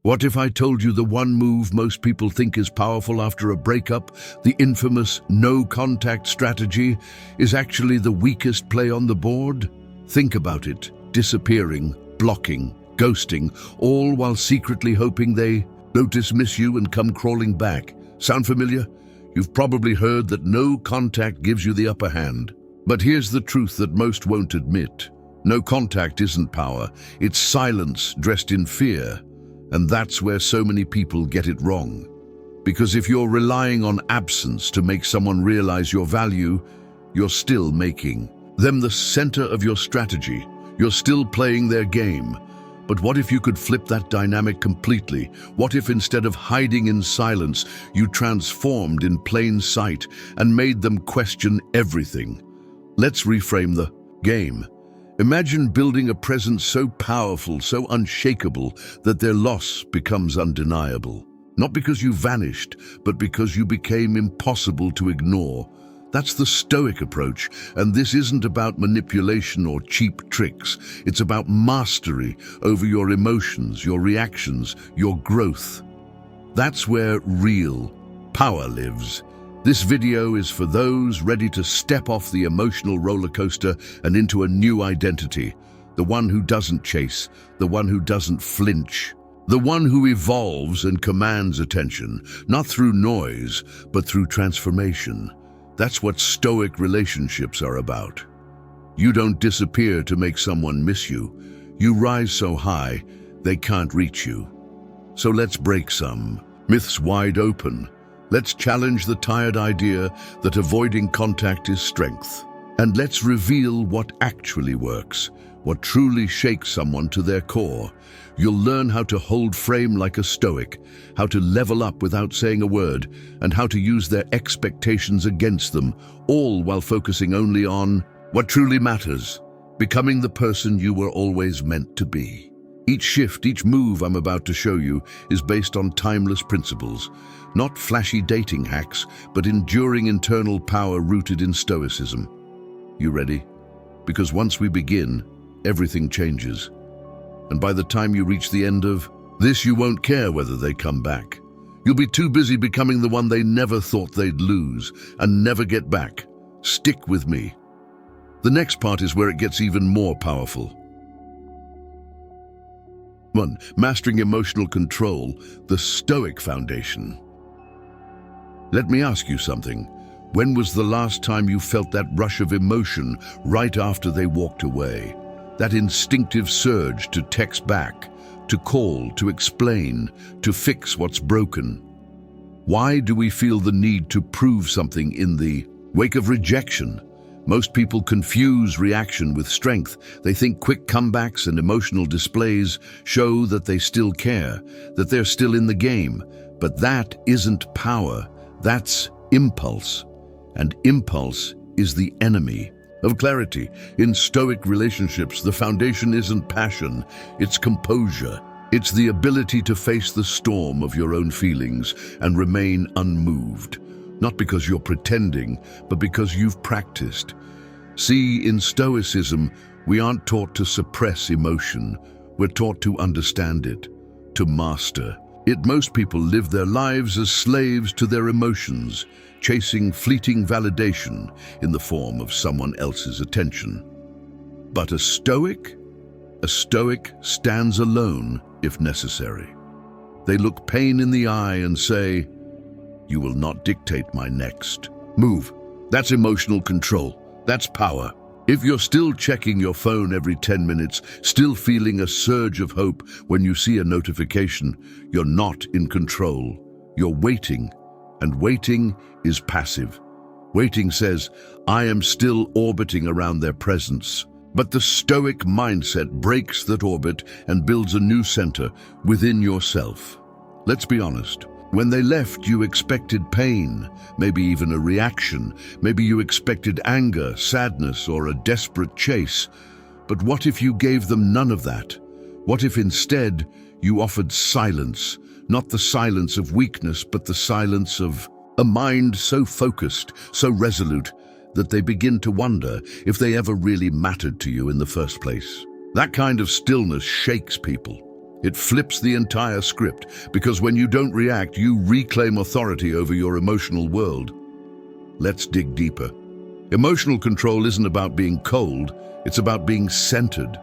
What if I told you the one move most people think is powerful after a breakup, the infamous no-contact strategy, is actually the weakest play on the board? Think about it. Disappearing, blocking, ghosting, all while secretly hoping they don't dismiss you and come crawling back. Sound familiar? You've probably heard that no contact gives you the upper hand. But here's the truth that most won't admit. No contact isn't power. It's silence dressed in fear. And that's where so many people get it wrong. Because if you're relying on absence to make someone realize your value, you're still making them the center of your strategy. You're still playing their game. But what if you could flip that dynamic completely? What if instead of hiding in silence, you transformed in plain sight and made them question everything? Let's reframe the game. Imagine building a presence so powerful, so unshakable, that their loss becomes undeniable. Not because you vanished, but because you became impossible to ignore. That's the Stoic approach, and this isn't about manipulation or cheap tricks. It's about mastery over your emotions, your reactions, your growth. That's where real power lives. This video is for those ready to step off the emotional roller coaster and into a new identity. The one who doesn't chase, the one who doesn't flinch, the one who evolves and commands attention, not through noise, but through transformation. That's what Stoic relationships are about. You don't disappear to make someone miss you. You rise so high, they can't reach you. So let's break some myths wide open. Let's challenge the tired idea that avoiding contact is strength. And let's reveal what actually works, what truly shakes someone to their core. You'll learn how to hold frame like a Stoic, how to level up without saying a word, and how to use their expectations against them, all while focusing only on what truly matters, becoming the person you were always meant to be. Each shift, each move I'm about to show you is based on timeless principles, not flashy dating hacks, but enduring internal power rooted in Stoicism. You ready? Because once we begin, everything changes. And by the time you reach the end of this, you won't care whether they come back. You'll be too busy becoming the one they never thought they'd lose and never get back. Stick with me. The next part is where it gets even more powerful. 1. Mastering emotional control, the Stoic foundation. Let me ask you something. When was the last time you felt that rush of emotion right after they walked away? That instinctive surge to text back, to call, to explain, to fix what's broken. Why do we feel the need to prove something in the wake of rejection? Most people confuse reaction with strength. They think quick comebacks and emotional displays show that they still care, that they're still in the game. But that isn't power, that's impulse. And impulse is the enemy of clarity. In Stoic relationships, the foundation isn't passion, it's composure. It's the ability to face the storm of your own feelings and remain unmoved. Not because you're pretending, but because you've practiced. See, in Stoicism, we aren't taught to suppress emotion. We're taught to understand it, to master it. Most people live their lives as slaves to their emotions, chasing fleeting validation in the form of someone else's attention. But a Stoic stands alone if necessary. They look pain in the eye and say, "You will not dictate my next move." That's emotional control. That's power. If you're still checking your phone every 10 minutes, still feeling a surge of hope when you see a notification, you're not in control. You're waiting, and waiting is passive. Waiting says, "I am still orbiting around their presence." But the Stoic mindset breaks that orbit and builds a new center within yourself. Let's be honest. When they left, you expected pain, maybe even a reaction. Maybe you expected anger, sadness, or a desperate chase. But what if you gave them none of that? What if instead you offered silence? Not the silence of weakness, but the silence of a mind so focused, so resolute, that they begin to wonder if they ever really mattered to you in the first place. That kind of stillness shakes people. It flips the entire script, because when you don't react, you reclaim authority over your emotional world. Let's dig deeper. Emotional control isn't about being cold, it's about being centered.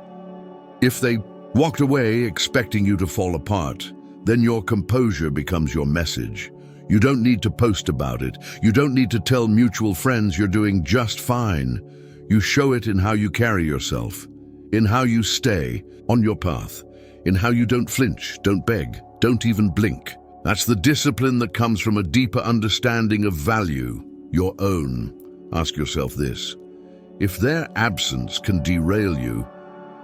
If they walked away expecting you to fall apart, then your composure becomes your message. You don't need to post about it. You don't need to tell mutual friends you're doing just fine. You show it in how you carry yourself, in how you stay on your path, in how you don't flinch, don't beg, don't even blink. That's the discipline that comes from a deeper understanding of value, your own. Ask yourself this: if their absence can derail you,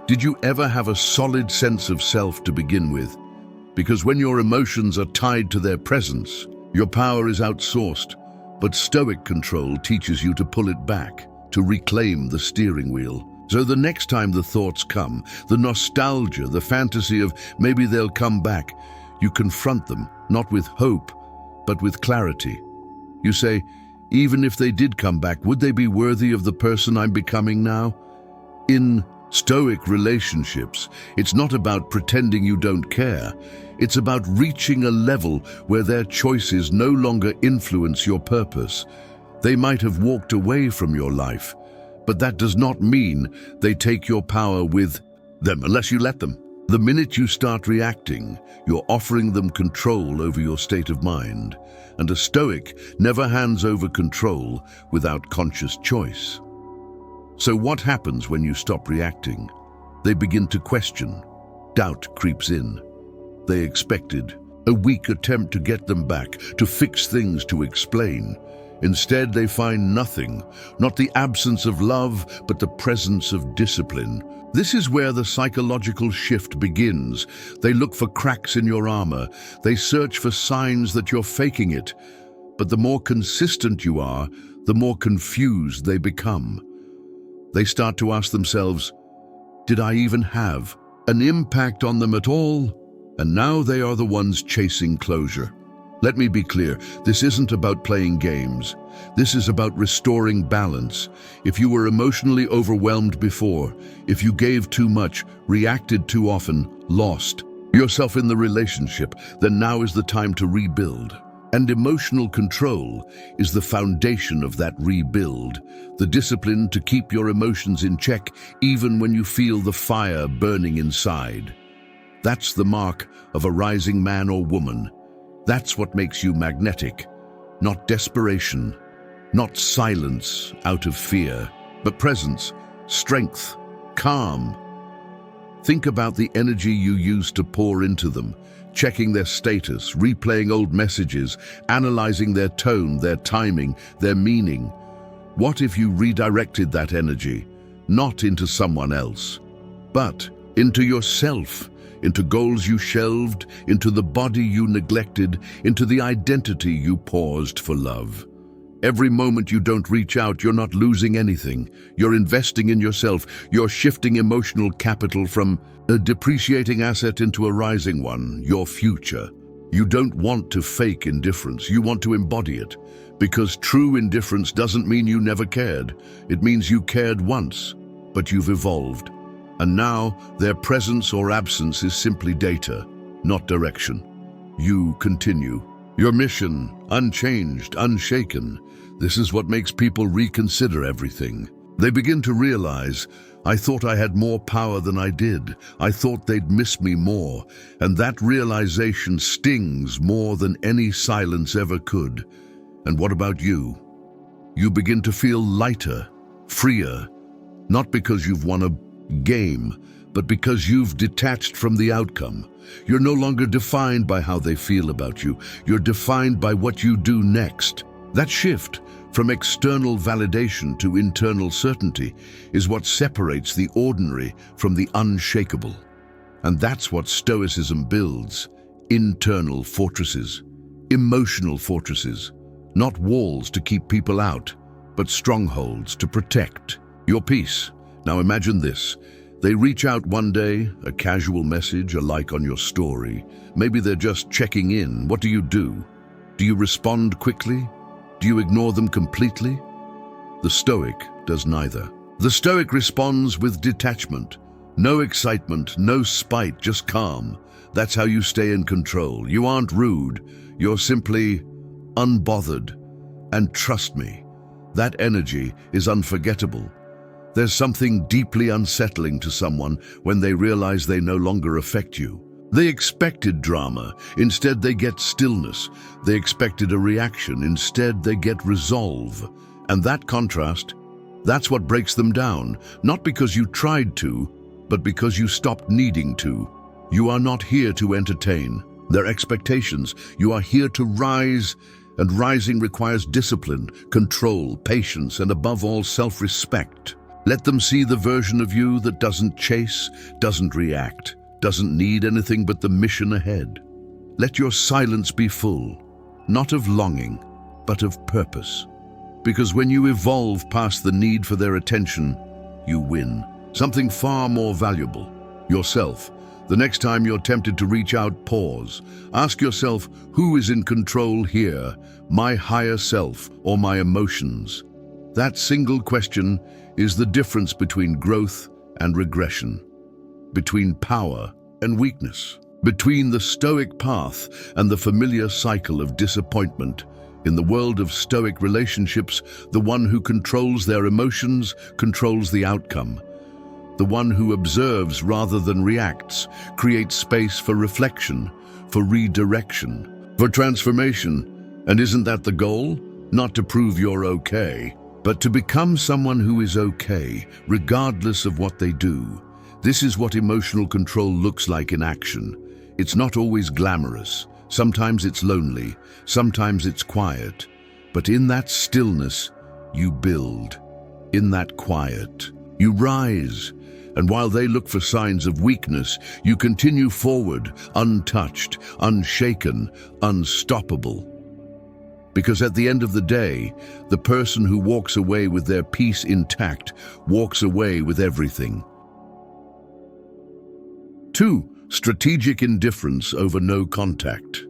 did you ever have a solid sense of self to begin with? Because when your emotions are tied to their presence, your power is outsourced, but Stoic control teaches you to pull it back, to reclaim the steering wheel. So the next time the thoughts come, the nostalgia, the fantasy of maybe they'll come back, you confront them, not with hope, but with clarity. You say, even if they did come back, would they be worthy of the person I'm becoming now? In Stoic relationships, it's not about pretending you don't care. It's about reaching a level where their choices no longer influence your purpose. They might have walked away from your life, but that does not mean they take your power with them unless you let them. The minute you start reacting, you're offering them control over your state of mind. And a Stoic never hands over control without conscious choice. So what happens when you stop reacting? They begin to question. Doubt creeps in. They expected a weak attempt to get them back, to fix things, to explain. Instead, they find nothing, not the absence of love, but the presence of discipline. This is where the psychological shift begins. They look for cracks in your armor. They search for signs that you're faking it. But the more consistent you are, the more confused they become. They start to ask themselves, did I even have an impact on them at all? And now they are the ones chasing closure. Let me be clear, this isn't about playing games. This is about restoring balance. If you were emotionally overwhelmed before, if you gave too much, reacted too often, lost yourself in the relationship, then now is the time to rebuild. And emotional control is the foundation of that rebuild, the discipline to keep your emotions in check even when you feel the fire burning inside. That's the mark of a rising man or woman. That's what makes you magnetic. Not desperation, not silence out of fear, but presence, strength, calm. Think about the energy you use to pour into them, checking their status, replaying old messages, analyzing their tone, their timing, their meaning. What if you redirected that energy, not into someone else, but into yourself? Into goals you shelved, into the body you neglected, into the identity you paused for love. Every moment you don't reach out, you're not losing anything. You're investing in yourself. You're shifting emotional capital from a depreciating asset into a rising one, your future. You don't want to fake indifference. You want to embody it. Because true indifference doesn't mean you never cared. It means you cared once, but you've evolved. And now, their presence or absence is simply data, not direction. You continue. Your mission, unchanged, unshaken. This is what makes people reconsider everything. They begin to realize, I thought I had more power than I did. I thought they'd miss me more. And that realization stings more than any silence ever could. And what about you? You begin to feel lighter, freer, not because you've won a game, but because you've detached from the outcome. You're no longer defined by how they feel about you. You're defined by what you do next. That shift from external validation to internal certainty is what separates the ordinary from the unshakable. And that's what Stoicism builds: internal fortresses, emotional fortresses, not walls to keep people out, but strongholds to protect your peace. Now imagine this. They reach out one day, a casual message, a like on your story. Maybe they're just checking in. What do? Do you respond quickly? Do you ignore them completely? The Stoic does neither. The Stoic responds with detachment, No excitement, no spite, just calm. That's how you stay in control. You aren't rude, you're simply unbothered. And trust me, that energy is unforgettable. There's something deeply unsettling to someone when they realize they no longer affect you. They expected drama, instead they get stillness. They expected a reaction, instead they get resolve. And that contrast, that's what breaks them down, not because you tried to, but because you stopped needing to. You are not here to entertain their expectations. You are here to rise, and rising requires discipline, control, patience, and above all, self-respect. Let them see the version of you that doesn't chase, doesn't react, doesn't need anything but the mission ahead. Let your silence be full, not of longing, but of purpose. Because when you evolve past the need for their attention, you win. Something far more valuable, yourself. The next time you're tempted to reach out, pause. Ask yourself, who is in control here, my higher self or my emotions? That single question is the difference between growth and regression, between power and weakness, between the Stoic path and the familiar cycle of disappointment. In the world of Stoic relationships, the one who controls their emotions controls the outcome. The one who observes rather than reacts creates space for reflection, for redirection, for transformation. And isn't that the goal? Not to prove you're okay, but to become someone who is okay, regardless of what they do. This is what emotional control looks like in action. It's not always glamorous. Sometimes it's lonely. Sometimes it's quiet. But in that stillness, you build. In that quiet, you rise. And while they look for signs of weakness, you continue forward, untouched, unshaken, unstoppable. Because at the end of the day, the person who walks away with their peace intact walks away with everything. 2. Strategic indifference over no contact.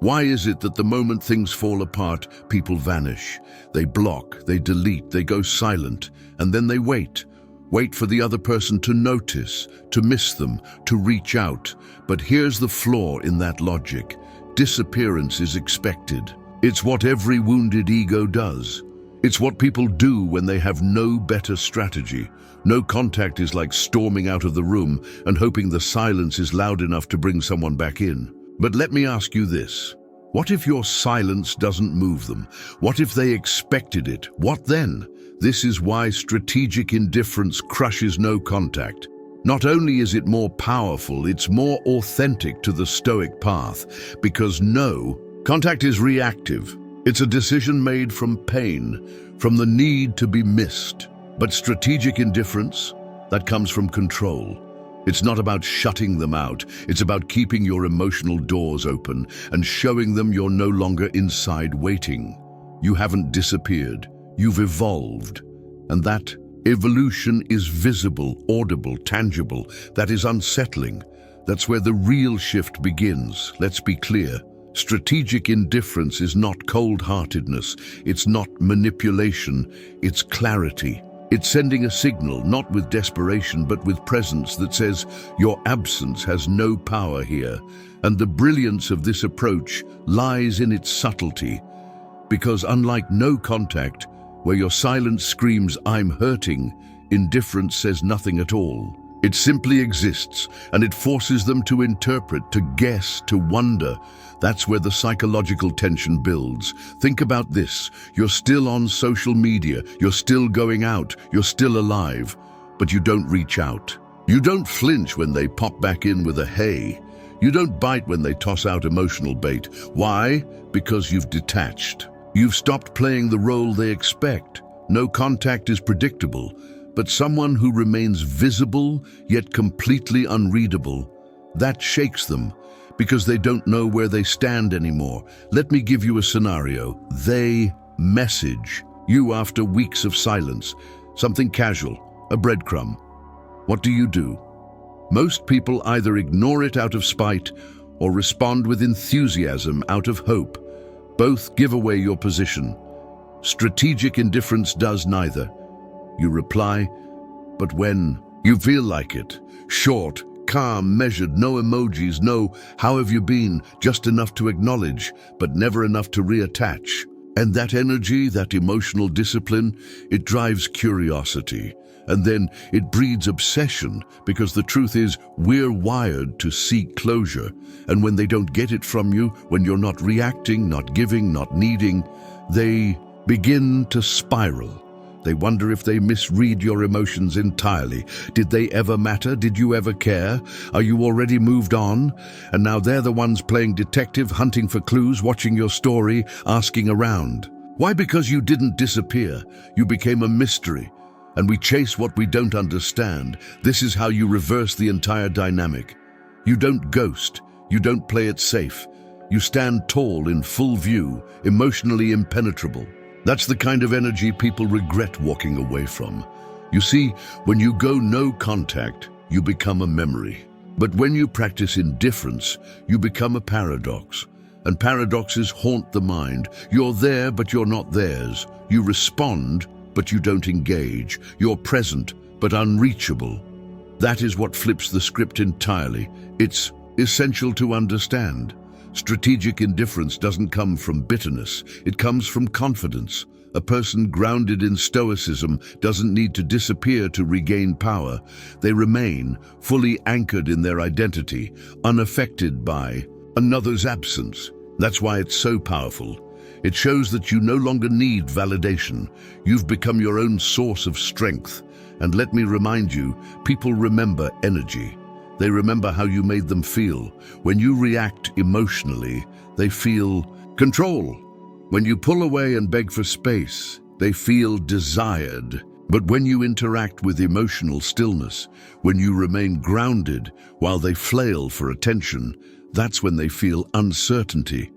Why is it that the moment things fall apart, people vanish? They block, they delete, they go silent, and then they wait. Wait for the other person to notice, to miss them, to reach out. But here's the flaw in that logic. Disappearance is expected. It's what every wounded ego does. It's what people do when they have no better strategy. No contact is like storming out of the room and hoping the silence is loud enough to bring someone back in. But let me ask you this. What if your silence doesn't move them? What if they expected it? What then? This is why strategic indifference crushes no contact. Not only is it more powerful, it's more authentic to the Stoic path, because no contact is reactive. It's a decision made from pain, from the need to be missed. But strategic indifference, that comes from control. It's not about shutting them out. It's about keeping your emotional doors open and showing them you're no longer inside waiting. You haven't disappeared. You've evolved. And that evolution is visible, audible, tangible. That is unsettling. That's where the real shift begins. Let's be clear. Strategic indifference is not cold-heartedness. It's not manipulation. It's clarity. It's sending a signal, not with desperation, but with presence that says, your absence has no power here. And the brilliance of this approach lies in its subtlety. Because unlike no contact, where your silence screams, I'm hurting, indifference says nothing at all. It simply exists, and it forces them to interpret, to guess, to wonder. That's where the psychological tension builds. Think about this. You're still on social media, you're still going out, you're still alive, but you don't reach out. You don't flinch when they pop back in with a hey. You don't bite when they toss out emotional bait. Why? Because you've detached. You've stopped playing the role they expect. No contact is predictable, but someone who remains visible yet completely unreadable, that shakes them because they don't know where they stand anymore. Let me give you a scenario. They message you after weeks of silence, something casual, a breadcrumb. What do? Most people either ignore it out of spite or respond with enthusiasm out of hope. Both give away your position. Strategic indifference does neither. You reply, but when You feel like it. Short, calm, measured, no emojis, no "how have you been," just enough to acknowledge, but never enough to reattach. And that energy, that emotional discipline, it drives curiosity. And then it breeds obsession, because the truth is, we're wired to seek closure. And when they don't get it from you, when you're not reacting, not giving, not needing, they begin to spiral. They wonder if they misread your emotions entirely. Did they ever matter? Did you ever care? Are you already moved on? And now they're the ones playing detective, hunting for clues, watching your story, asking around. Why? Because you didn't disappear. You became a mystery. And we chase what we don't understand. This is how you reverse the entire dynamic. You don't ghost. You don't play it safe. You stand tall in full view, emotionally impenetrable. That's the kind of energy people regret walking away from. You see, when you go no contact, you become a memory. But when you practice indifference, you become a paradox. And paradoxes haunt the mind. You're there, but you're not theirs. You respond, but you don't engage. You're present, but unreachable. That is what flips the script entirely. It's essential to understand. Strategic indifference doesn't come from bitterness. It comes from confidence. A person grounded in stoicism doesn't need to disappear to regain power. They remain fully anchored in their identity, unaffected by another's absence. That's why it's so powerful. It shows that you no longer need validation. You've become your own source of strength. And let me remind you, people remember energy. They remember how you made them feel. When you react emotionally, they feel control. When you pull away and beg for space, they feel desired. But when you interact with emotional stillness, when you remain grounded while they flail for attention, that's when they feel uncertainty.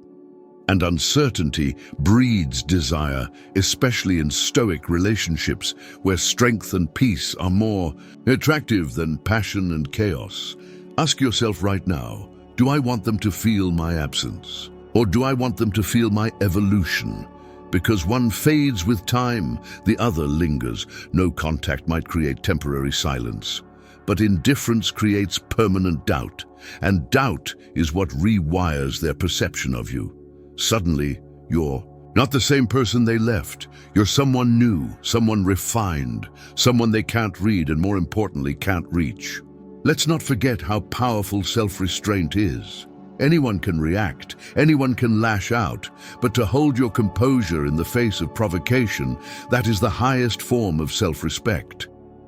And uncertainty breeds desire, especially in stoic relationships, where strength and peace are more attractive than passion and chaos. Ask yourself right now, do I want them to feel my absence? Or do I want them to feel my evolution? Because one fades with time, the other lingers. No contact might create temporary silence. But indifference creates permanent doubt, and doubt is what rewires their perception of you. Suddenly, you're not the same person they left. You're someone new, someone refined, someone they can't read and, more importantly, can't reach. Let's not forget how powerful self-restraint is. Anyone can react, anyone can lash out, but to hold your composure in the face of provocation, that is the highest form of self-respect.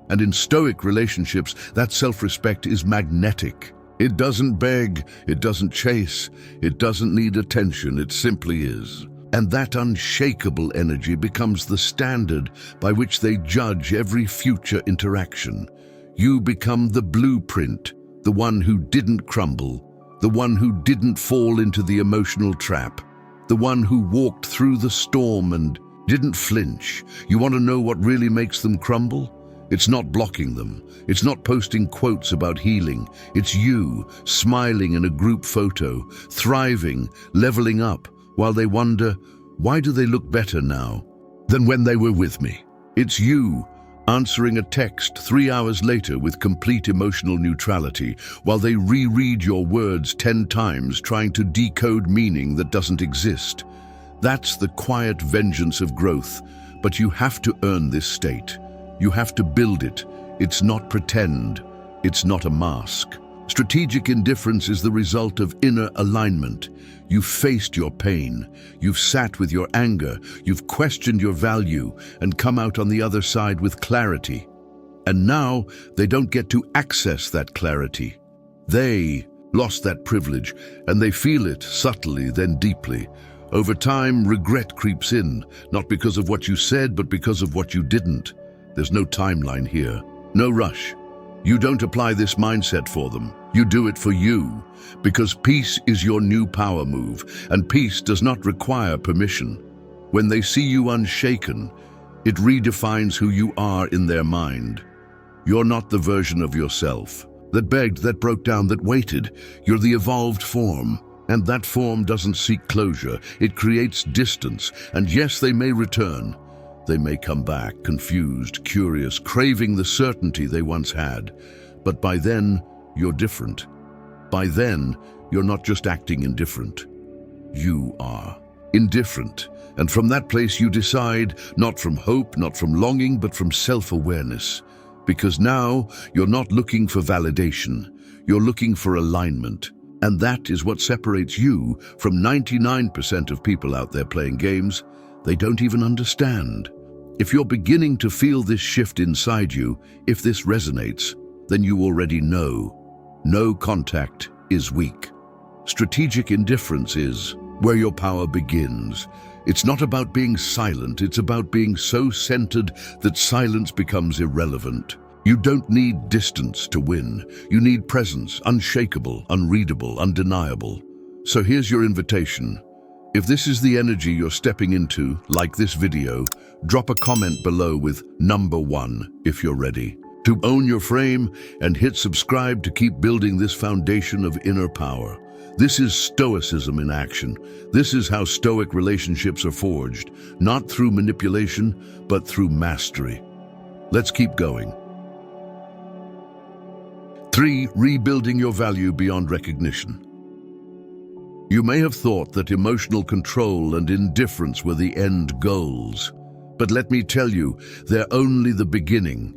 And in stoic relationships, that self-respect is magnetic. It doesn't beg, it doesn't chase, it doesn't need attention, it simply is. And that unshakable energy becomes the standard by which they judge every future interaction. You become the blueprint, the one who didn't crumble, the one who didn't fall into the emotional trap, the one who walked through the storm and didn't flinch. You want to know what really makes them crumble? It's not blocking them. It's not posting quotes about healing. It's you, smiling in a group photo, thriving, leveling up, while they wonder, why do they look better now than when they were with me? It's you, answering a text 3 hours later with complete emotional neutrality, while they reread your words 10 times trying to decode meaning that doesn't exist. That's the quiet vengeance of growth, but you have to earn this state. You have to build it. It's not pretend. It's not a mask. Strategic indifference is the result of inner alignment. You've faced your pain. You've sat with your anger. You've questioned your value and come out on the other side with clarity. And now they don't get to access that clarity. They lost that privilege, and they feel it subtly, then deeply. Over time, regret creeps in, not because of what you said, but because of what you didn't. There's no timeline here, no rush. You don't apply this mindset for them. You do it for you, because peace is your new power move, and peace does not require permission. When they see you unshaken, it redefines who you are in their mind. You're not the version of yourself that begged, that broke down, that waited. You're the evolved form, and that form doesn't seek closure. It creates distance, and yes, they may return. They may come back, confused, curious, craving the certainty they once had. But by then, you're different. By then, you're not just acting indifferent. You are indifferent. And from that place you decide, not from hope, not from longing, but from self-awareness. Because now, you're not looking for validation. You're looking for alignment. And that is what separates you from 99% of people out there playing games they don't even understand. If you're beginning to feel this shift inside you, if this resonates, then you already know. No contact is weak. Strategic indifference is where your power begins. It's not about being silent, it's about being so centered that silence becomes irrelevant. You don't need distance to win. You need presence, unshakable, unreadable, undeniable. So here's your invitation. If this is the energy you're stepping into, like this video, drop a comment below with number 1 if you're ready to own your frame and hit subscribe to keep building this foundation of inner power. This is Stoicism in action. This is how Stoic relationships are forged, not through manipulation, but through mastery. Let's keep going. 3. Rebuilding your value beyond recognition. You may have thought that emotional control and indifference were the end goals. But let me tell you, they're only the beginning.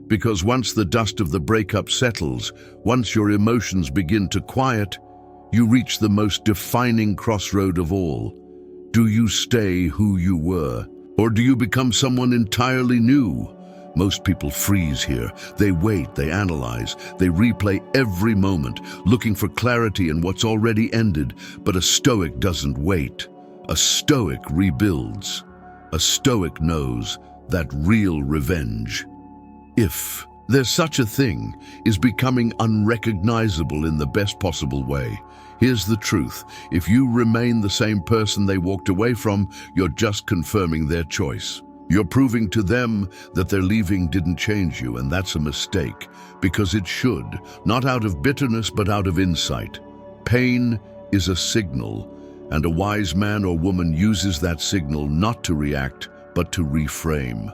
Because once the dust of the breakup settles, once your emotions begin to quiet, you reach the most defining crossroad of all. Do you stay who you were? Or do you become someone entirely new? Most people freeze here. They wait, they analyze, they replay every moment, looking for clarity in what's already ended. But a Stoic doesn't wait. A Stoic rebuilds. A Stoic knows that real revenge, if there's such a thing, is becoming unrecognizable in the best possible way. Here's the truth. If you remain the same person they walked away from, you're just confirming their choice. You're proving to them that their leaving didn't change you, and that's a mistake, because it should, not out of bitterness, but out of insight. Pain is a signal, and a wise man or woman uses that signal not to react, but to reframe.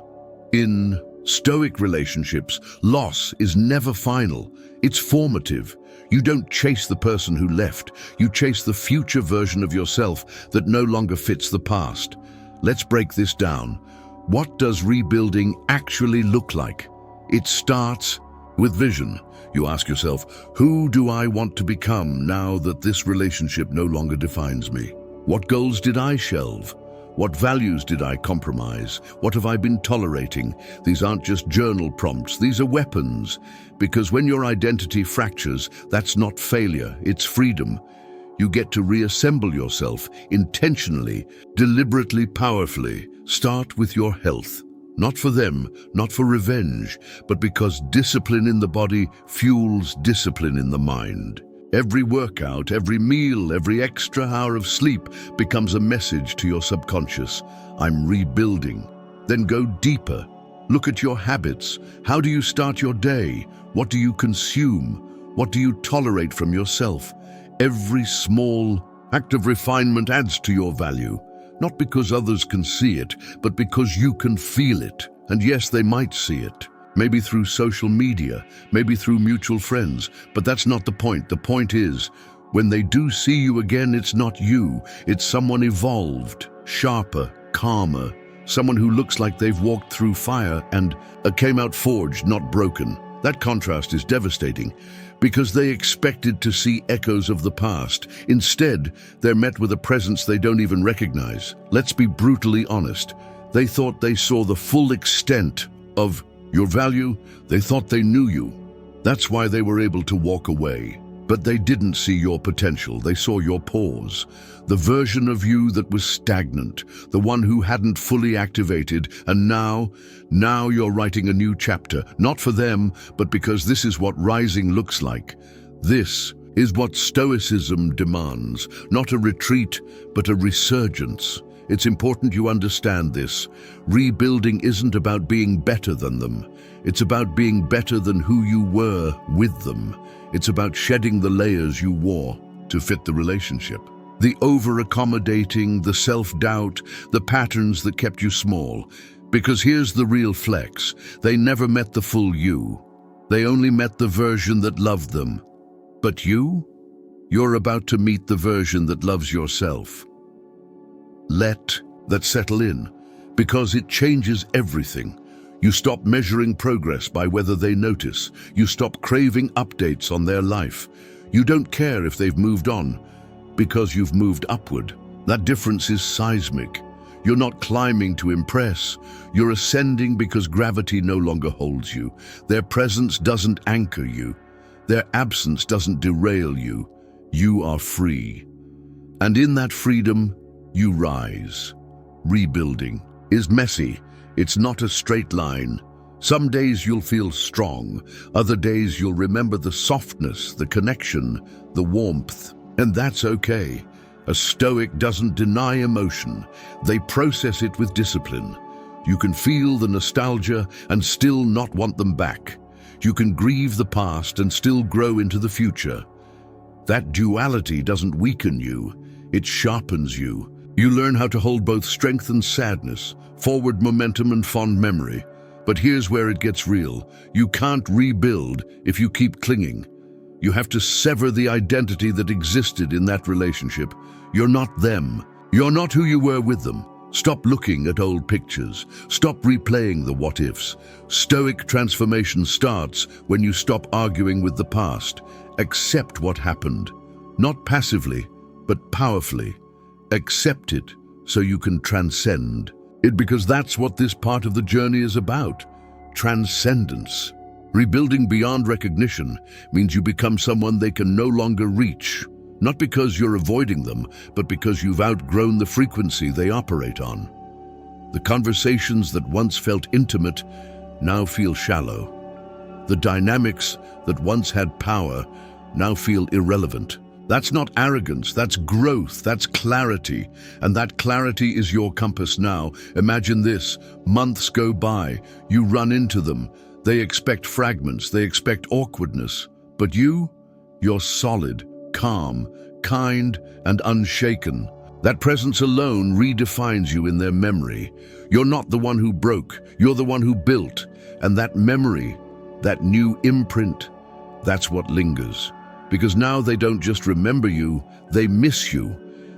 In Stoic relationships, loss is never final. It's formative. You don't chase the person who left. You chase the future version of yourself that no longer fits the past. Let's break this down. What does rebuilding actually look like? It starts with vision. You ask yourself, who do I want to become now that this relationship no longer defines me? What goals did I shelve? What values did I compromise? What have I been tolerating? These aren't just journal prompts, these are weapons. Because when your identity fractures, that's not failure, it's freedom. You get to reassemble yourself intentionally, deliberately, powerfully. Start with your health. Not for them, not for revenge, but because discipline in the body fuels discipline in the mind. Every workout, every meal, every extra hour of sleep becomes a message to your subconscious. I'm rebuilding. Then go deeper. Look at your habits. How do you start your day? What do you consume? What do you tolerate from yourself? Every small act of refinement adds to your value. Not because others can see it, but because you can feel it. And yes, they might see it. Maybe through social media, maybe through mutual friends, but that's not the point. The point is, when they do see you again, it's not you. It's someone evolved, sharper, calmer, someone who looks like they've walked through fire and came out forged, not broken. That contrast is devastating because they expected to see echoes of the past. Instead, they're met with a presence they don't even recognize. Let's be brutally honest. They thought they saw the full extent of your value. They thought they knew you. That's why they were able to walk away. But they didn't see your potential. They saw your pause. The version of you that was stagnant, the one who hadn't fully activated. And now you're writing a new chapter, not for them, but because this is what rising looks like. This is what Stoicism demands, not a retreat, but a resurgence. It's important you understand this. Rebuilding isn't about being better than them. It's about being better than who you were with them. It's about shedding the layers you wore to fit the relationship. The over-accommodating, the self-doubt, the patterns that kept you small. Because here's the real flex. They never met the full you. They only met the version that loved them. But you? You're about to meet the version that loves yourself. Let that settle in, because it changes everything. You stop measuring progress by whether they notice. You stop craving updates on their life. You don't care if they've moved on, because you've moved upward. That difference is seismic. You're not climbing to impress. You're ascending because gravity no longer holds you. Their presence doesn't anchor you. Their absence doesn't derail you. You are free. And in that freedom, you rise. Rebuilding is messy. It's not a straight line. Some days you'll feel strong. Other days you'll remember the softness, the connection, the warmth. And that's okay. A Stoic doesn't deny emotion. They process it with discipline. You can feel the nostalgia and still not want them back. You can grieve the past and still grow into the future. That duality doesn't weaken you. It sharpens you. You learn how to hold both strength and sadness, forward momentum and fond memory. But here's where it gets real. You can't rebuild if you keep clinging. You have to sever the identity that existed in that relationship. You're not them. You're not who you were with them. Stop looking at old pictures. Stop replaying the what-ifs. Stoic transformation starts when you stop arguing with the past. Accept what happened. Not passively, but powerfully. Accept it so you can transcend it, because that's what this part of the journey is about. Transcendence. Rebuilding beyond recognition means you become someone they can no longer reach, not because you're avoiding them, but because you've outgrown the frequency they operate on. The conversations that once felt intimate now feel shallow. The dynamics that once had power now feel irrelevant. That's not arrogance, that's growth, that's clarity. And that clarity is your compass now. Imagine this: months go by, you run into them. They expect fragments, they expect awkwardness. But you're solid, calm, kind, and unshaken. That presence alone redefines you in their memory. You're not the one who broke, you're the one who built. And that memory, that new imprint, that's what lingers. Because now they don't just remember you, they miss you.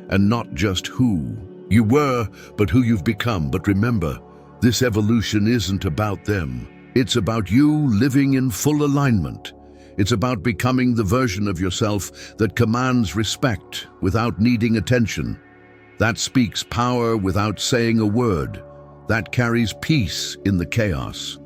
And not just who you were, but who you've become. But remember, this evolution isn't about them. It's about you living in full alignment. It's about becoming the version of yourself that commands respect without needing attention. That speaks power without saying a word. That carries peace in the chaos.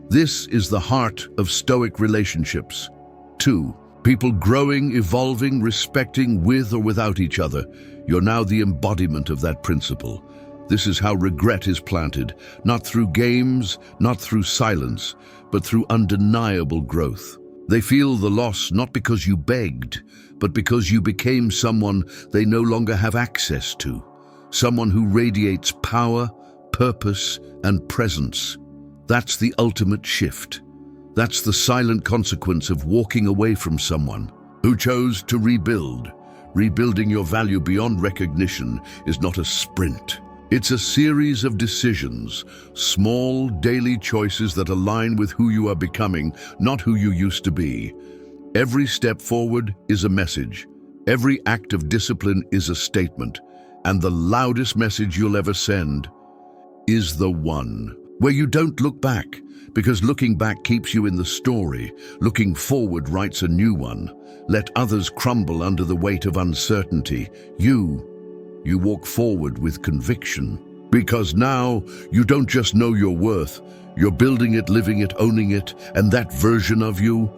This is the heart of Stoic relationships. 2. People growing, evolving, respecting with or without each other. You're now the embodiment of that principle. This is how regret is planted, not through games, not through silence, but through undeniable growth. They feel the loss not because you begged, but because you became someone they no longer have access to. Someone who radiates power, purpose, and presence. That's the ultimate shift. That's the silent consequence of walking away from someone who chose to rebuild. Rebuilding your value beyond recognition is not a sprint. It's a series of decisions, small daily choices that align with who you are becoming, not who you used to be. Every step forward is a message. Every act of discipline is a statement. And the loudest message you'll ever send is the one where you don't look back, because looking back keeps you in the story. Looking forward writes a new one. Let others crumble under the weight of uncertainty. You walk forward with conviction, because now you don't just know your worth, you're building it, living it, owning it, and that version of you,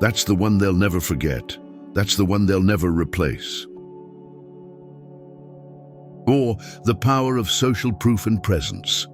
that's the one they'll never forget. That's the one they'll never replace. Or the power of social proof and presence.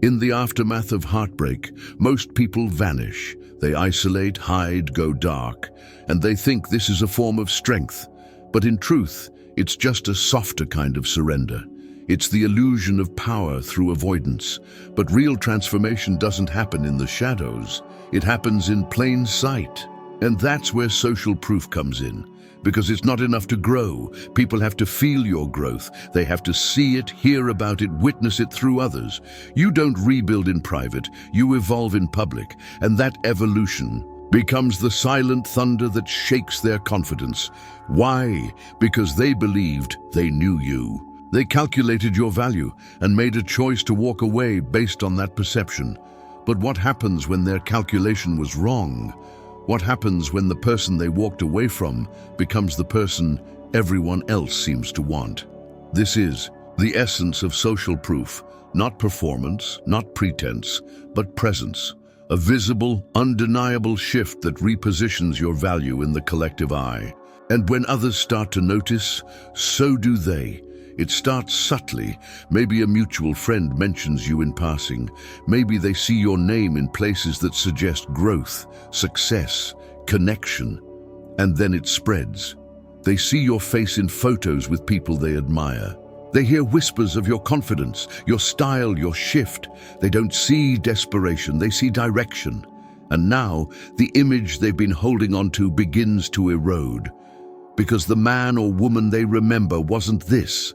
In the aftermath of heartbreak, most people vanish. They isolate, hide, go dark, and they think this is a form of strength. But in truth, it's just a softer kind of surrender. It's the illusion of power through avoidance. But real transformation doesn't happen in the shadows. It happens in plain sight. And that's where social proof comes in. Because it's not enough to grow. People have to feel your growth. They have to see it, hear about it, witness it through others. You don't rebuild in private, you evolve in public, and that evolution becomes the silent thunder that shakes their confidence. Why? Because they believed they knew you. They calculated your value and made a choice to walk away based on that perception. But what happens when their calculation was wrong? What happens when the person they walked away from becomes the person everyone else seems to want? This is the essence of social proof, not performance, not pretense, but presence. A visible, undeniable shift that repositions your value in the collective eye. And when others start to notice, so do they. It starts subtly. Maybe a mutual friend mentions you in passing. Maybe they see your name in places that suggest growth, success, connection. And then it spreads. They see your face in photos with people they admire. They hear whispers of your confidence, your style, your shift. They don't see desperation, they see direction. And now, the image they've been holding on to begins to erode. Because the man or woman they remember wasn't this.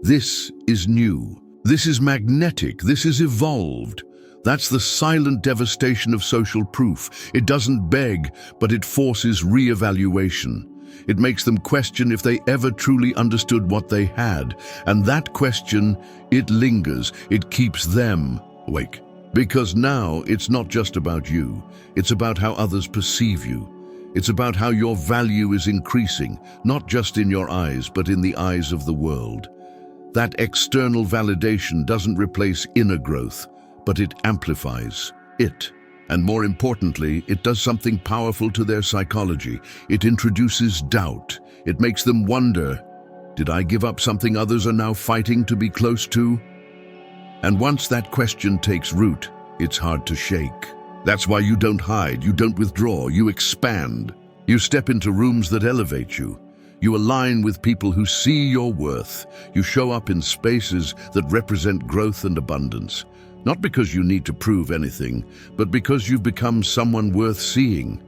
This is new. This is magnetic. This is evolved. That's the silent devastation of social proof. It doesn't beg, but it forces re-evaluation. It makes them question if they ever truly understood what they had. And that question, it lingers. It keeps them awake. Because now it's not just about you. It's about how others perceive you. It's about how your value is increasing, not just in your eyes, but in the eyes of the world. That external validation doesn't replace inner growth, but it amplifies it. And more importantly, it does something powerful to their psychology. It introduces doubt. It makes them wonder, did I give up something others are now fighting to be close to? And once that question takes root, it's hard to shake. That's why you don't hide, you don't withdraw, you expand. You step into rooms that elevate you. You align with people who see your worth. You show up in spaces that represent growth and abundance. Not because you need to prove anything, but because you've become someone worth seeing.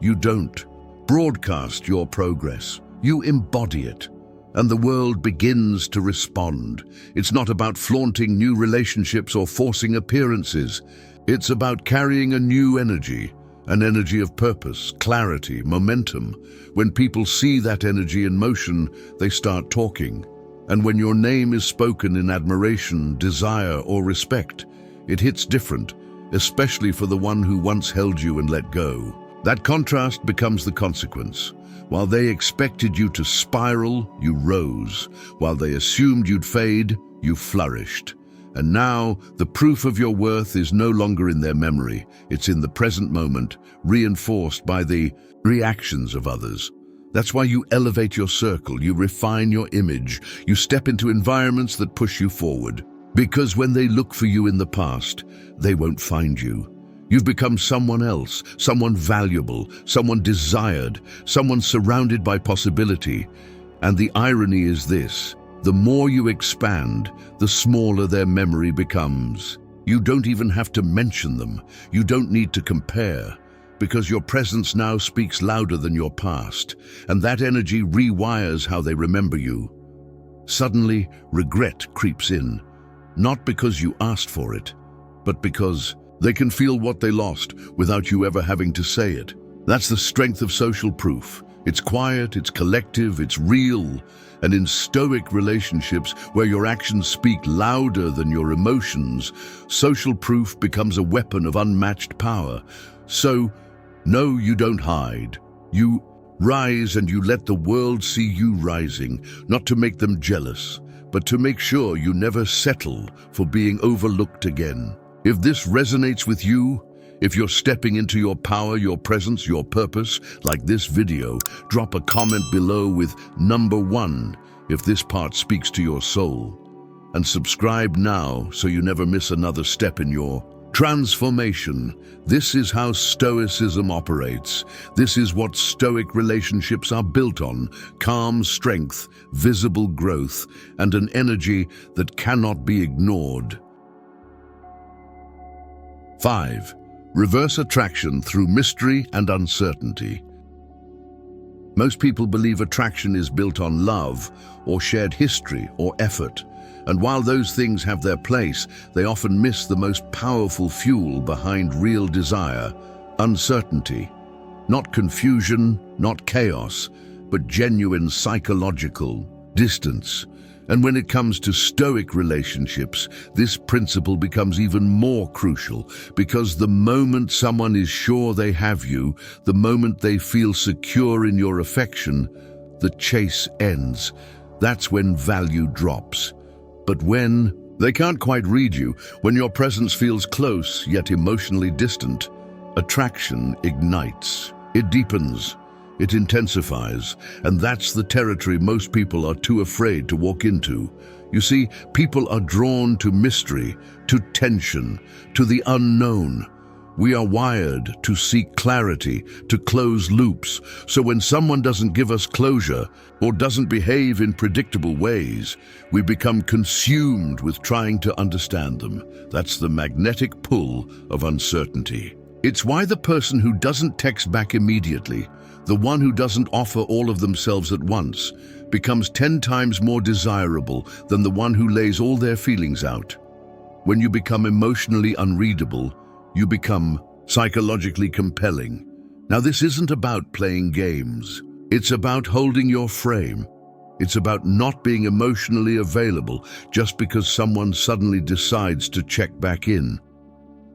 You don't broadcast your progress. You embody it. And the world begins to respond. It's not about flaunting new relationships or forcing appearances. It's about carrying a new energy, an energy of purpose, clarity, momentum. When people see that energy in motion, they start talking. And when your name is spoken in admiration, desire, or respect, it hits different, especially for the one who once held you and let go. That contrast becomes the consequence. While they expected you to spiral, you rose. While they assumed you'd fade, you flourished. And now, the proof of your worth is no longer in their memory. It's in the present moment, reinforced by the reactions of others. That's why you elevate your circle, you refine your image, you step into environments that push you forward. Because when they look for you in the past, they won't find you. You've become someone else, someone valuable, someone desired, someone surrounded by possibility. And the irony is this: the more you expand, the smaller their memory becomes. You don't even have to mention them. You don't need to compare. Because your presence now speaks louder than your past, and that energy rewires how they remember you. Suddenly, regret creeps in, not because you asked for it, but because they can feel what they lost without you ever having to say it. That's the strength of social proof. It's quiet, it's collective, it's real. And in stoic relationships, where your actions speak louder than your emotions, social proof becomes a weapon of unmatched power. So, no, you don't hide. You rise and you let the world see you rising, not to make them jealous, but to make sure you never settle for being overlooked again. If this resonates with you, if you're stepping into your power, your presence, your purpose, like this video, drop a comment below with number 1 if this part speaks to your soul. And subscribe now so you never miss another step in your transformation. This is how Stoicism operates. This is what Stoic relationships are built on: calm strength, visible growth, and an energy that cannot be ignored. 5. Reverse attraction through mystery and uncertainty. Most people believe attraction is built on love, or shared history, or effort. And while those things have their place, they often miss the most powerful fuel behind real desire: uncertainty. Not confusion, not chaos, but genuine psychological distance. And when it comes to Stoic relationships, this principle becomes even more crucial, because the moment someone is sure they have you, the moment they feel secure in your affection, the chase ends. That's when value drops. But when they can't quite read you, when your presence feels close yet emotionally distant, attraction ignites. It deepens. It intensifies, and that's the territory most people are too afraid to walk into. You see, people are drawn to mystery, to tension, to the unknown. We are wired to seek clarity, to close loops, so when someone doesn't give us closure or doesn't behave in predictable ways, we become consumed with trying to understand them. That's the magnetic pull of uncertainty. It's why the person who doesn't text back immediately, the one who doesn't offer all of themselves at once, becomes 10 times more desirable than the one who lays all their feelings out. When you become emotionally unreadable, you become psychologically compelling. Now, this isn't about playing games. It's about holding your frame. It's about not being emotionally available just because someone suddenly decides to check back in.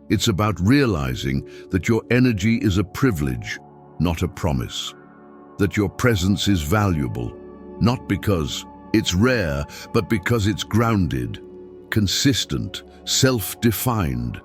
It's about realizing that your energy is a privilege, not a promise. That your presence is valuable, not because it's rare, but because it's grounded, consistent, self-defined.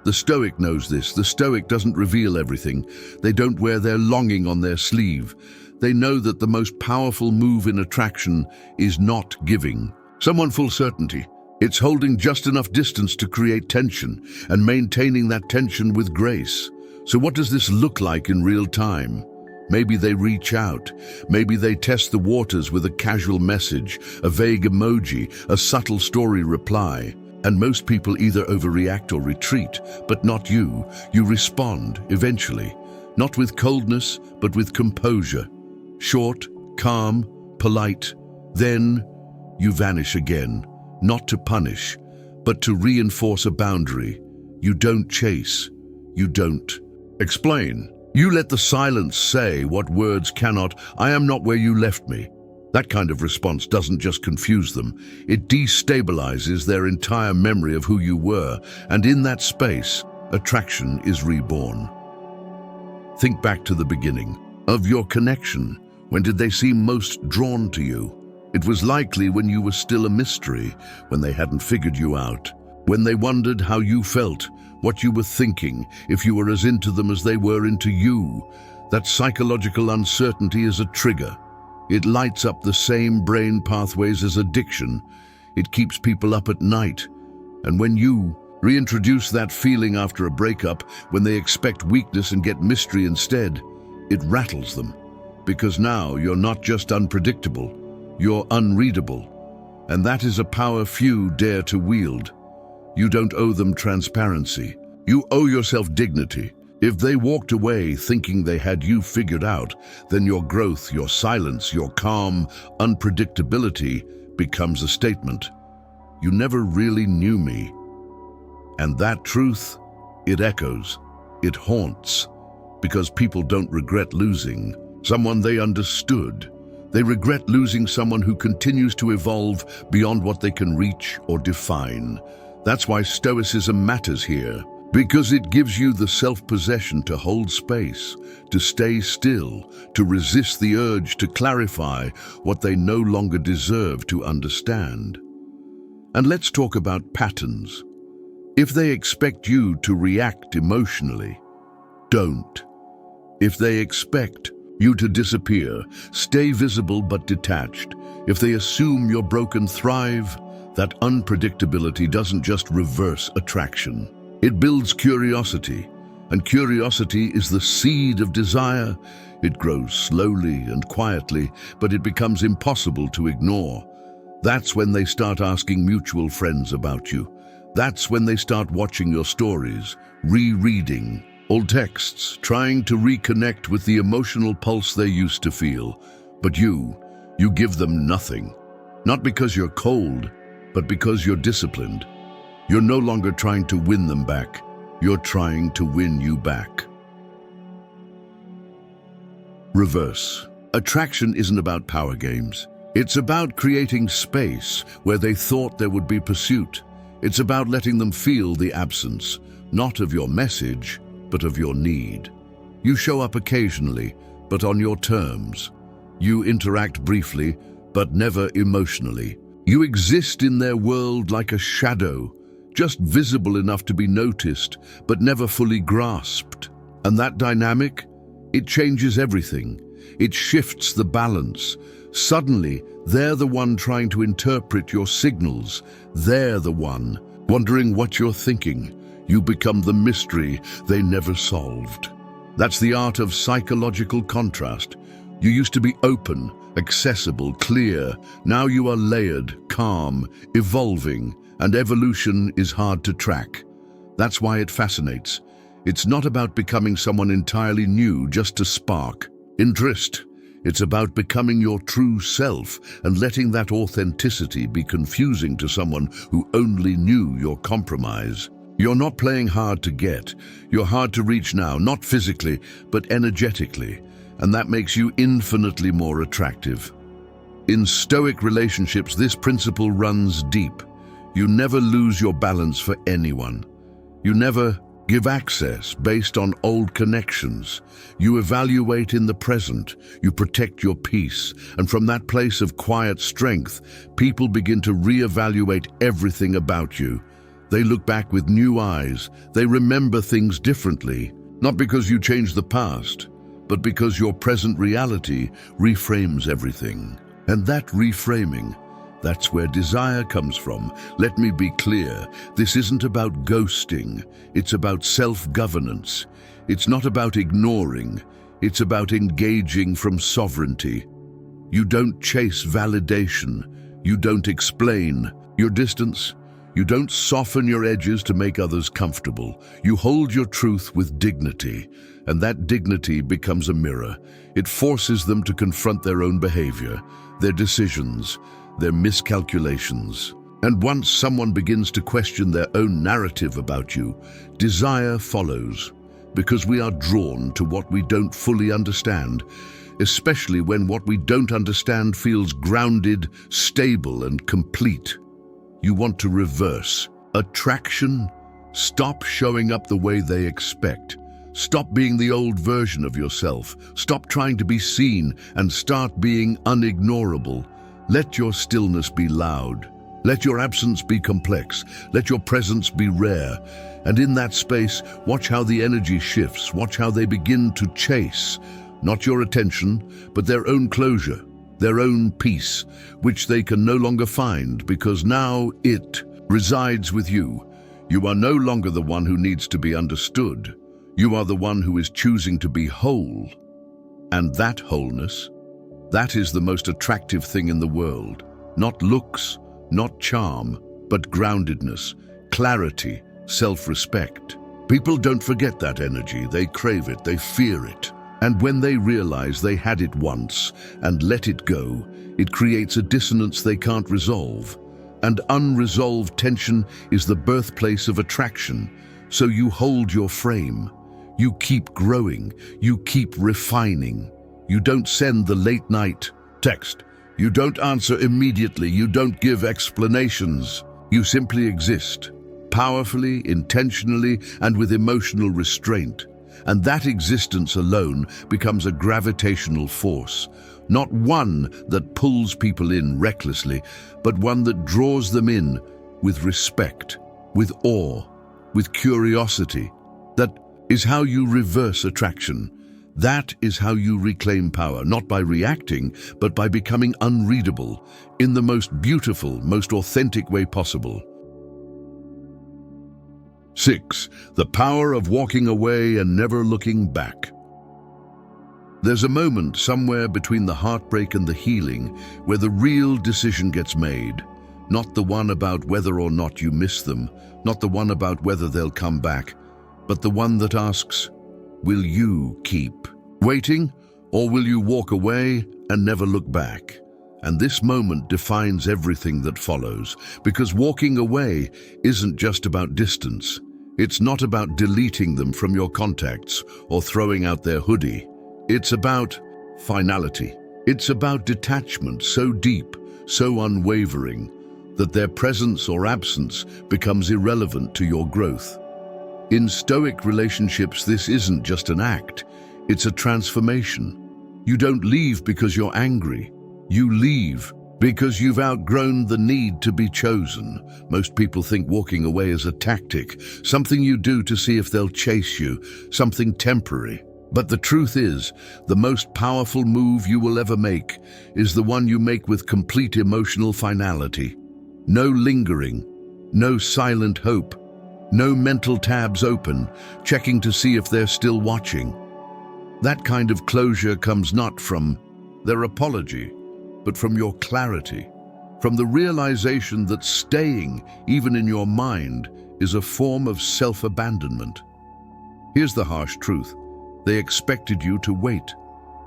The Stoic knows this. The Stoic doesn't reveal everything. They don't wear their longing on their sleeve. They know that the most powerful move in attraction is not giving someone full certainty. It's holding just enough distance to create tension and maintaining that tension with grace. So what does this look like in real time? Maybe they reach out. Maybe they test the waters with a casual message, a vague emoji, a subtle story reply. And most people either overreact or retreat, but not you. You respond, eventually. Not with coldness, but with composure. Short, calm, polite. Then you vanish again, not to punish, but to reinforce a boundary. You don't chase. You don't explain. You let the silence say what words cannot. I am not where you left me. That kind of response doesn't just confuse them. It destabilizes their entire memory of who you were, and in that space, attraction is reborn. Think back to the beginning of your connection. When did they seem most drawn to you? It was likely when you were still a mystery, when they hadn't figured you out, when they wondered how you felt, what you were thinking, if you were as into them as they were into you. That psychological uncertainty is a trigger. It lights up the same brain pathways as addiction. It keeps people up at night. And when you reintroduce that feeling after a breakup, when they expect weakness and get mystery instead, it rattles them. Because now you're not just unpredictable, you're unreadable. And that is a power few dare to wield. You don't owe them transparency. You owe yourself dignity. If they walked away thinking they had you figured out, then your growth, your silence, your calm unpredictability becomes a statement. You never really knew me. And that truth, it echoes, it haunts, because people don't regret losing someone they understood. They regret losing someone who continues to evolve beyond what they can reach or define. That's why Stoicism matters here. Because it gives you the self-possession to hold space, to stay still, to resist the urge to clarify what they no longer deserve to understand. And let's talk about patterns. If they expect you to react emotionally, don't. If they expect you to disappear, stay visible but detached. If they assume you're broken, thrive. That unpredictability doesn't just reverse attraction. It builds curiosity, and curiosity is the seed of desire. It grows slowly and quietly, but it becomes impossible to ignore. That's when they start asking mutual friends about you. That's when they start watching your stories, rereading, Old texts trying to reconnect with the emotional pulse they used to feel. But you give them nothing. Not because you're cold, but because you're disciplined. You're no longer trying to win them back. You're trying to win you back. Reverse. Attraction isn't about power games. It's about creating space where they thought there would be pursuit. It's about letting them feel the absence, not of your message, but of your need. You show up occasionally, but on your terms. You interact briefly, but never emotionally. You exist in their world like a shadow, just visible enough to be noticed, but never fully grasped. And that dynamic, it changes everything. It shifts the balance. Suddenly, they're the one trying to interpret your signals. They're the one wondering what you're thinking. You become the mystery they never solved. That's the art of psychological contrast. You used to be open, accessible, clear. Now you are layered, calm, evolving, and evolution is hard to track. That's why it fascinates. It's not about becoming someone entirely new just to spark interest. It's about becoming your true self and letting that authenticity be confusing to someone who only knew your compromise. You're not playing hard to get. You're hard to reach now, not physically, but energetically. And that makes you infinitely more attractive. In Stoic relationships, this principle runs deep. You never lose your balance for anyone. You never give access based on old connections. You evaluate in the present. You protect your peace. And from that place of quiet strength, people begin to reevaluate everything about you. They look back with new eyes. They remember things differently, not because you changed the past, but because your present reality reframes everything. And that reframing, that's where desire comes from. Let me be clear, this isn't about ghosting. It's about self-governance. It's not about ignoring. It's about engaging from sovereignty. You don't chase validation. You don't explain your distance. You don't soften your edges to make others comfortable. You hold your truth with dignity, and that dignity becomes a mirror. It forces them to confront their own behavior, their decisions, their miscalculations. And once someone begins to question their own narrative about you, desire follows, because we are drawn to what we don't fully understand, especially when what we don't understand feels grounded, stable, and complete. You want to reverse attraction. Stop showing up the way they expect. Stop being the old version of yourself. Stop trying to be seen and start being unignorable. Let your stillness be loud. Let your absence be complex. Let your presence be rare. And in that space, watch how the energy shifts. Watch how they begin to chase, not your attention, but their own closure, their own peace, which they can no longer find because now it resides with you. You are no longer the one who needs to be understood. You are the one who is choosing to be whole. And that wholeness, that is the most attractive thing in the world. Not looks, not charm, but groundedness, clarity, self-respect. People don't forget that energy. They crave it, they fear it. And when they realize they had it once and let it go, it creates a dissonance they can't resolve. And unresolved tension is the birthplace of attraction. So you hold your frame. You keep growing. You keep refining. You don't send the late night text. You don't answer immediately. You don't give explanations. You simply exist, powerfully, intentionally, and with emotional restraint. And that existence alone becomes a gravitational force, not one that pulls people in recklessly, but one that draws them in with respect, with awe, with curiosity. That is how you reverse attraction. That is how you reclaim power, not by reacting, but by becoming unreadable in the most beautiful, most authentic way possible. 6. The power of walking away and never looking back. There's a moment somewhere between the heartbreak and the healing where the real decision gets made. Not the one about whether or not you miss them, not the one about whether they'll come back, but the one that asks, will you keep waiting, or will you walk away and never look back? And this moment defines everything that follows, because walking away isn't just about distance. It's not about deleting them from your contacts or throwing out their hoodie. It's about finality. It's about detachment so deep, so unwavering, that their presence or absence becomes irrelevant to your growth. In Stoic relationships, this isn't just an act, it's a transformation. You don't leave because you're angry. You leave because you've outgrown the need to be chosen. Most people think walking away is a tactic, something you do to see if they'll chase you, something temporary. But the truth is, the most powerful move you will ever make is the one you make with complete emotional finality. No lingering, no silent hope, no mental tabs open, checking to see if they're still watching. That kind of closure comes not from their apology, but from your clarity, from the realization that staying, even in your mind, is a form of self-abandonment. Here's the harsh truth. They expected you to wait,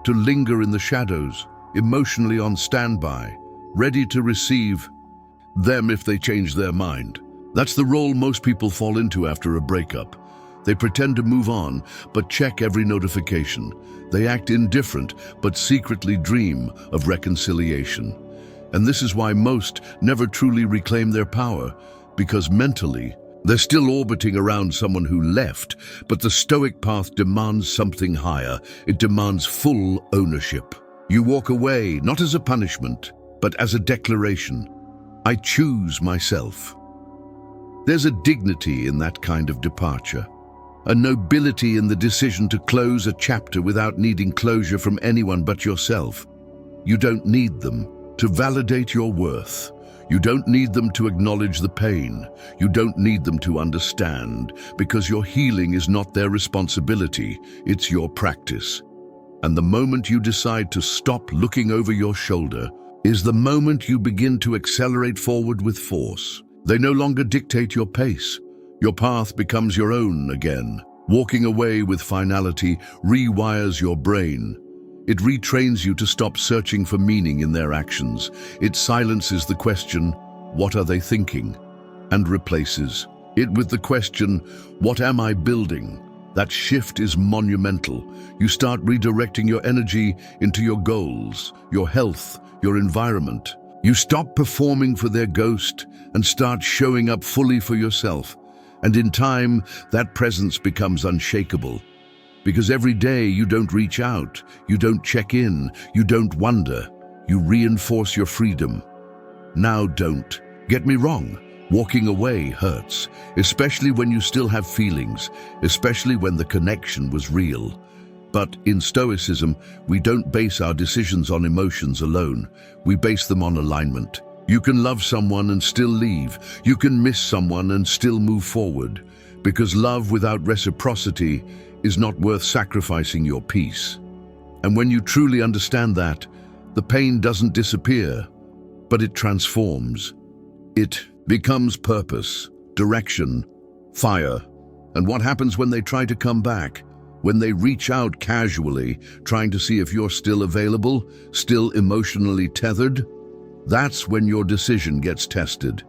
to linger in the shadows, emotionally on standby, ready to receive them if they change their mind. That's the role most people fall into after a breakup. They pretend to move on, but check every notification. They act indifferent, but secretly dream of reconciliation. And this is why most never truly reclaim their power, because mentally, they're still orbiting around someone who left, but the Stoic path demands something higher. It demands full ownership. You walk away, not as a punishment, but as a declaration. I choose myself. There's a dignity in that kind of departure. A nobility in the decision to close a chapter without needing closure from anyone but yourself. You don't need them to validate your worth. You don't need them to acknowledge the pain. You don't need them to understand, because your healing is not their responsibility, it's your practice. And the moment you decide to stop looking over your shoulder is the moment you begin to accelerate forward with force. They no longer dictate your pace. Your path becomes your own again. Walking away with finality rewires your brain. It retrains you to stop searching for meaning in their actions. It silences the question, what are they thinking? And replaces it with the question, what am I building? That shift is monumental. You start redirecting your energy into your goals, your health, your environment. You stop performing for their ghost and start showing up fully for yourself. And in time, that presence becomes unshakable. Because every day you don't reach out, you don't check in, you don't wonder, you reinforce your freedom. Now don't. Get me wrong, walking away hurts, especially when you still have feelings, especially when the connection was real. But in Stoicism, we don't base our decisions on emotions alone, we base them on alignment. You can love someone and still leave. You can miss someone and still move forward. Because love without reciprocity is not worth sacrificing your peace. And when you truly understand that, the pain doesn't disappear, but it transforms. It becomes purpose, direction, fire. And what happens when they try to come back? When they reach out casually, trying to see if you're still available, still emotionally tethered? That's when your decision gets tested.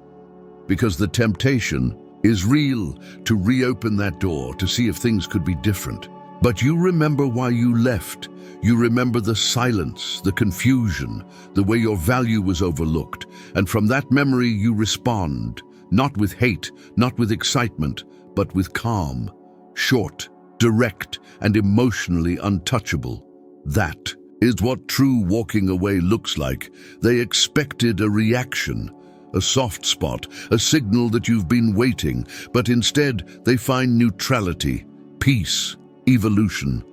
Because the temptation is real to reopen that door to see if things could be different. But you remember why you left. You remember the silence, the confusion, the way your value was overlooked. And from that memory you respond, not with hate, not with excitement, but with calm, short, direct, and emotionally untouchable. That is what true walking away looks like. They expected a reaction, a soft spot, a signal that you've been waiting, but instead they find neutrality, peace, evolution.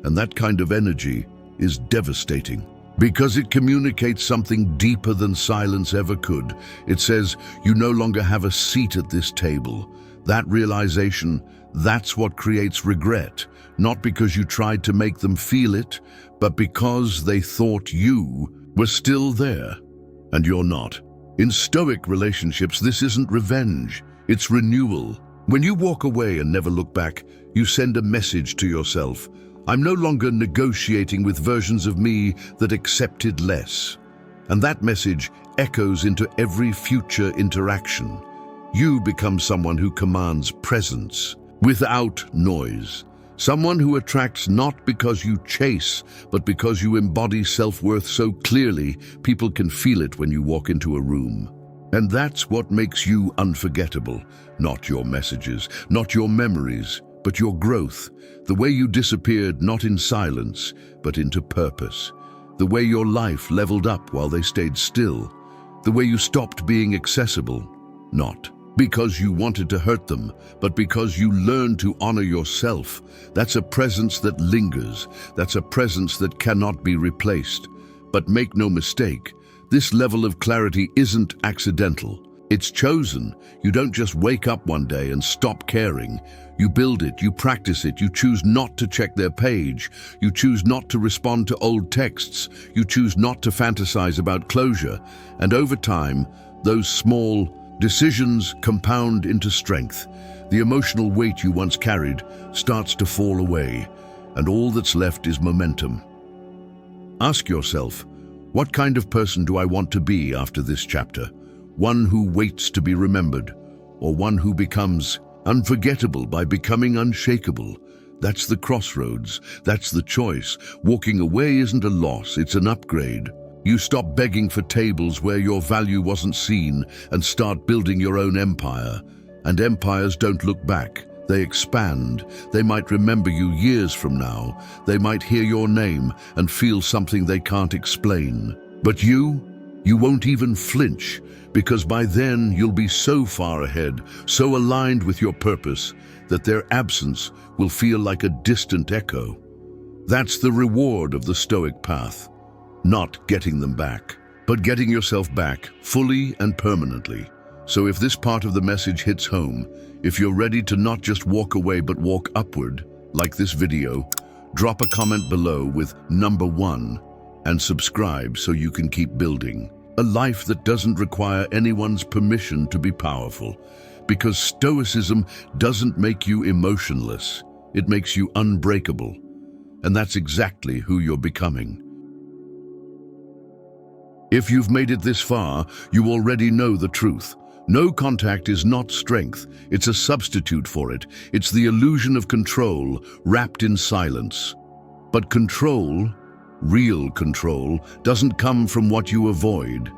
And that kind of energy is devastating, because it communicates something deeper than silence ever could. It says, you no longer have a seat at this table. That realization, that's what creates regret, not because you tried to make them feel it, but because they thought you were still there, and you're not. In Stoic relationships, this isn't revenge, it's renewal. When you walk away and never look back, you send a message to yourself. I'm no longer negotiating with versions of me that accepted less. And that message echoes into every future interaction. You become someone who commands presence, without noise. Someone who attracts not because you chase, but because you embody self-worth so clearly, people can feel it when you walk into a room. And that's what makes you unforgettable. Not your messages, not your memories, but your growth. The way you disappeared not in silence, but into purpose. The way your life leveled up while they stayed still. The way you stopped being accessible, not because you wanted to hurt them, but because you learned to honor yourself. That's a presence that lingers. That's a presence that cannot be replaced. But make no mistake, this level of clarity isn't accidental. It's chosen. You don't just wake up one day and stop caring. You build it, you practice it, you choose not to check their page. You choose not to respond to old texts. You choose not to fantasize about closure. And over time, those small decisions compound into strength. The emotional weight you once carried starts to fall away, and all that's left is momentum. Ask yourself, what kind of person do I want to be after this chapter? One who waits to be remembered, or one who becomes unforgettable by becoming unshakable? That's the crossroads. That's the choice. Walking away isn't a loss, it's an upgrade. You stop begging for tables where your value wasn't seen and start building your own empire. And empires don't look back. They expand. They might remember you years from now. They might hear your name and feel something they can't explain. But you won't even flinch, because by then you'll be so far ahead, so aligned with your purpose, that their absence will feel like a distant echo. That's the reward of the Stoic path. Not getting them back, but getting yourself back fully and permanently. So if this part of the message hits home, if you're ready to not just walk away but walk upward, like this video, drop a comment below with number 1 and subscribe so you can keep building a life that doesn't require anyone's permission to be powerful. Because Stoicism doesn't make you emotionless, it makes you unbreakable. And that's exactly who you're becoming. If you've made it this far, you already know the truth. No contact is not strength. It's a substitute for it. It's the illusion of control wrapped in silence. But control, real control, doesn't come from what you avoid.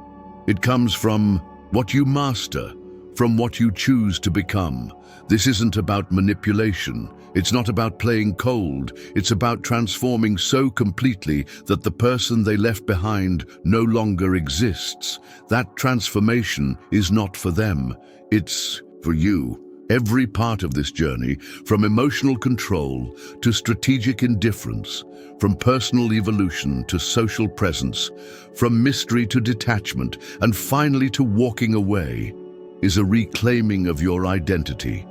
It comes from what you master, from what you choose to become. This isn't about manipulation. It's not about playing cold. It's about transforming so completely that the person they left behind no longer exists. That transformation is not for them. It's for you. Every part of this journey, from emotional control to strategic indifference, from personal evolution to social presence, from mystery to detachment, and finally to walking away, is a reclaiming of your identity,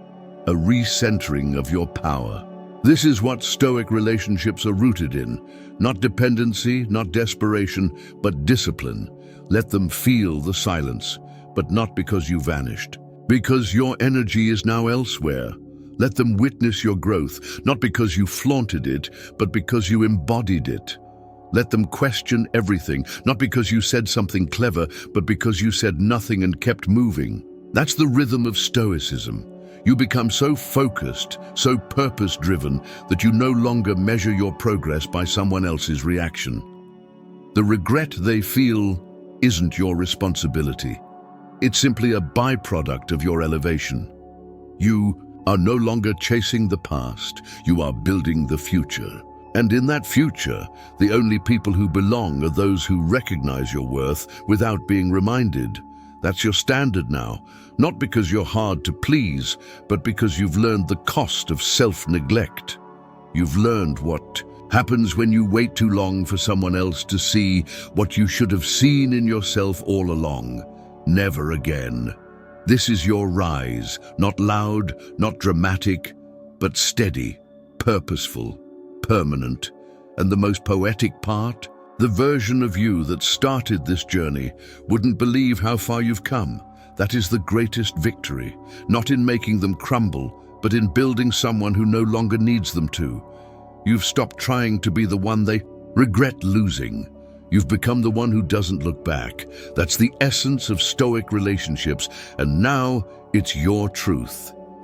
a recentering of your power. This is what Stoic relationships are rooted in. Not dependency, not desperation, but discipline. Let them feel the silence, but not because you vanished. Because your energy is now elsewhere. Let them witness your growth, not because you flaunted it, but because you embodied it. Let them question everything, not because you said something clever, but because you said nothing and kept moving. That's the rhythm of Stoicism. You become so focused, so purpose-driven, that you no longer measure your progress by someone else's reaction. The regret they feel isn't your responsibility. It's simply a byproduct of your elevation. You are no longer chasing the past, you are building the future. And in that future, the only people who belong are those who recognize your worth without being reminded. That's your standard now, not because you're hard to please, but because you've learned the cost of self-neglect. You've learned what happens when you wait too long for someone else to see what you should have seen in yourself all along. Never again. This is your rise, not loud, not dramatic, but steady, purposeful, permanent. And the most poetic part? The version of you that started this journey wouldn't believe how far you've come. That is the greatest victory, not in making them crumble, but in building someone who no longer needs them to. You've stopped trying to be the one they regret losing. You've become the one who doesn't look back. That's the essence of Stoic relationships, and now it's your truth.